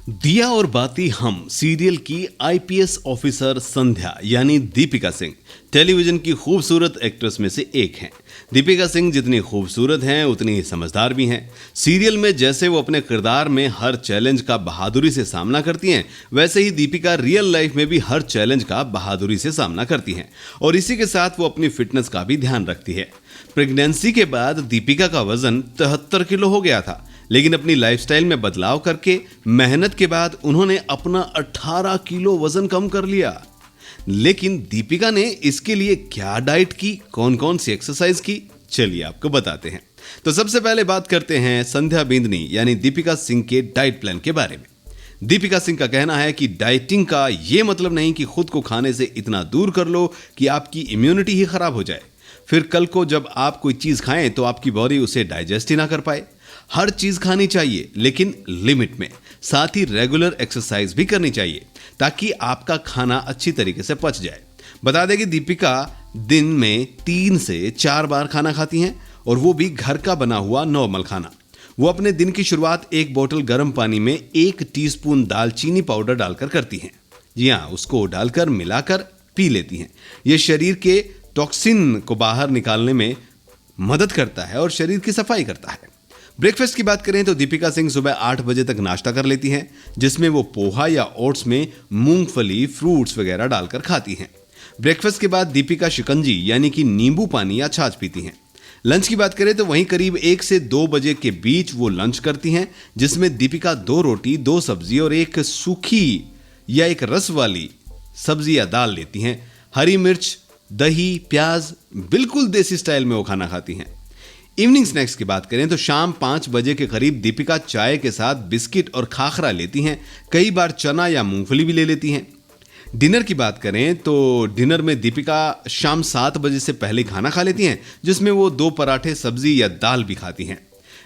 दिया और बाती हम सीरियल की आईपीएस ऑफिसर संध्या यानी दीपिका सिंह टेलीविजन की खूबसूरत एक्ट्रेस में से एक हैं। दीपिका सिंह जितनी खूबसूरत हैं उतनी ही समझदार भी हैं। सीरियल में जैसे वो अपने किरदार में हर चैलेंज का बहादुरी से सामना करती हैं, वैसे ही दीपिका रियल लाइफ में भी हर चैलेंज का बहादुरी से सामना करती हैं और इसी के साथ वो अपनी फिटनेस का भी ध्यान रखती है। प्रेगनेंसी के बाद दीपिका का वजन 73 किलो हो गया था, लेकिन अपनी लाइफस्टाइल में बदलाव करके मेहनत के बाद उन्होंने अपना 18 किलो वजन कम कर लिया। लेकिन दीपिका ने इसके लिए क्या डाइट की, कौन कौन सी एक्सरसाइज की, चलिए आपको बताते हैं। तो सबसे पहले बात करते हैं संध्या बिंदनी यानी दीपिका सिंह के डाइट प्लान के बारे में। दीपिका सिंह का कहना है कि डाइटिंग का यह मतलब नहीं कि खुद को खाने से इतना दूर कर लो कि आपकी इम्यूनिटी ही खराब हो जाए, फिर कल को जब आप कोई चीज खाएं तो आपकी बॉडी उसे डाइजेस्ट ही ना कर पाए। हर चीज खानी चाहिए लेकिन लिमिट में, साथ ही रेगुलर एक्सरसाइज भी करनी चाहिए ताकि आपका खाना अच्छी तरीके से पच जाए। बता दें कि दीपिका दिन में 3 से 4 बार खाना खाती हैं और वो भी घर का बना हुआ नॉर्मल खाना। वो अपने दिन की शुरुआत एक बोतल गर्म पानी में 1 टीस्पून दालचीनी पाउडर डालकर करती हैं। जी हाँ, उसको डालकर मिलाकर पी लेती हैं। ये शरीर के टॉक्सिन को बाहर निकालने में मदद करता है और शरीर की सफाई करता है। ब्रेकफास्ट की बात करें तो दीपिका सिंह सुबह 8 बजे तक नाश्ता कर लेती हैं, जिसमें वो पोहा या ओट्स में मूंगफली, फ्रूट्स वगैरह डालकर खाती हैं। ब्रेकफास्ट के बाद दीपिका शिकंजी यानी कि नींबू पानी या छाछ पीती हैं। लंच की बात करें तो वहीं करीब 1 से 2 बजे के बीच वो लंच करती हैं, जिसमें दीपिका 2 रोटी, 2 सब्जी और एक सूखी या एक रस वाली सब्जी या दाल लेती हैं। हरी मिर्च, दही, प्याज, बिल्कुल देसी स्टाइल में वो खाना खाती हैं। इवनिंग स्नैक्स की बात करें तो शाम 5 बजे के करीब दीपिका चाय के साथ बिस्किट और खाखरा लेती हैं। कई बार चना या मूंगफली भी ले लेती हैं। डिनर की बात करें तो डिनर में दीपिका शाम 7 बजे से पहले खाना खा लेती हैं, जिसमें वो 2 पराठे, सब्जी या दाल भी खाती हैं।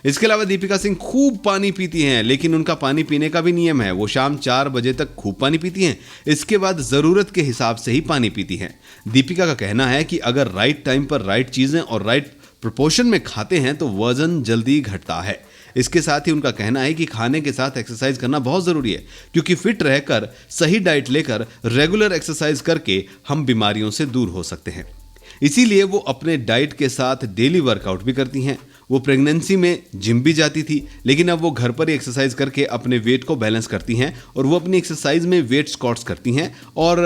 इसके अलावा दीपिका सिंह खूब पानी पीती हैं, लेकिन उनका पानी पीने का भी नियम है। वो शाम 4 बजे तक खूब पानी पीती हैं, इसके बाद ज़रूरत के हिसाब से ही पानी पीती हैं। दीपिका का कहना है कि अगर राइट टाइम पर राइट चीज़ें और राइट प्रोपोर्शन में खाते हैं तो वजन जल्दी घटता है। इसके साथ ही उनका कहना है कि खाने के साथ एक्सरसाइज करना बहुत ज़रूरी है, क्योंकि फिट रहकर, सही डाइट लेकर, रेगुलर एक्सरसाइज करके हम बीमारियों से दूर हो सकते हैं। इसीलिए वो अपने डाइट के साथ डेली वर्कआउट भी करती हैं। वो प्रेगनेंसी में जिम भी जाती थी, लेकिन अब वो घर पर ही एक्सरसाइज करके अपने वेट को बैलेंस करती हैं और वो अपनी एक्सरसाइज में वेट स्क्वाट्स करती हैं और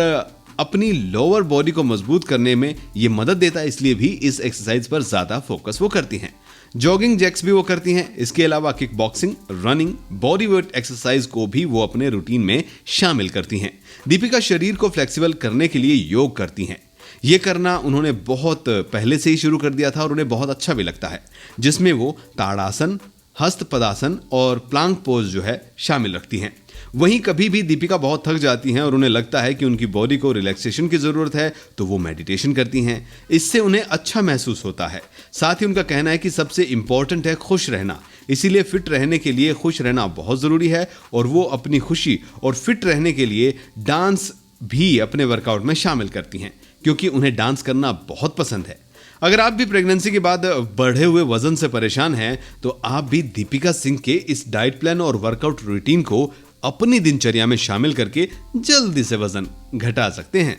अपनी लोअर बॉडी को मजबूत करने में ये मदद देता है, इसलिए भी इस एक्सरसाइज पर ज़्यादा फोकस वो करती हैं। जॉगिंग जैक्स भी वो करती हैं। इसके अलावा kick boxing, running, body weight exercise को भी वो अपने रूटीन में शामिल करती हैं। दीपिका शरीर को फ्लेक्सिबल करने के लिए योग करती हैं। ये करना उन्होंने बहुत पहले से ही शुरू कर दिया था और उन्हें बहुत अच्छा भी लगता है, जिसमें वो ताड़ासन, हस्त पदासन और प्लांक पोज जो है शामिल रखती हैं। वहीं कभी भी दीपिका बहुत थक जाती हैं और उन्हें लगता है कि उनकी बॉडी को रिलैक्सेशन की ज़रूरत है तो वो मेडिटेशन करती हैं। इससे उन्हें अच्छा महसूस होता है। साथ ही उनका कहना है कि सबसे इम्पॉर्टेंट है खुश रहना, इसीलिए फिट रहने के लिए खुश रहना बहुत ज़रूरी है और वो अपनी खुशी और फिट रहने के लिए डांस भी अपने वर्कआउट में शामिल करती हैं, क्योंकि उन्हें डांस करना बहुत पसंद है। अगर आप भी प्रेगनेंसी के बाद बढ़े हुए वजन से परेशान हैं तो आप भी दीपिका सिंह के इस डाइट प्लान और वर्कआउट रूटीन को अपनी दिनचर्या में शामिल करके जल्दी से वजन घटा सकते हैं।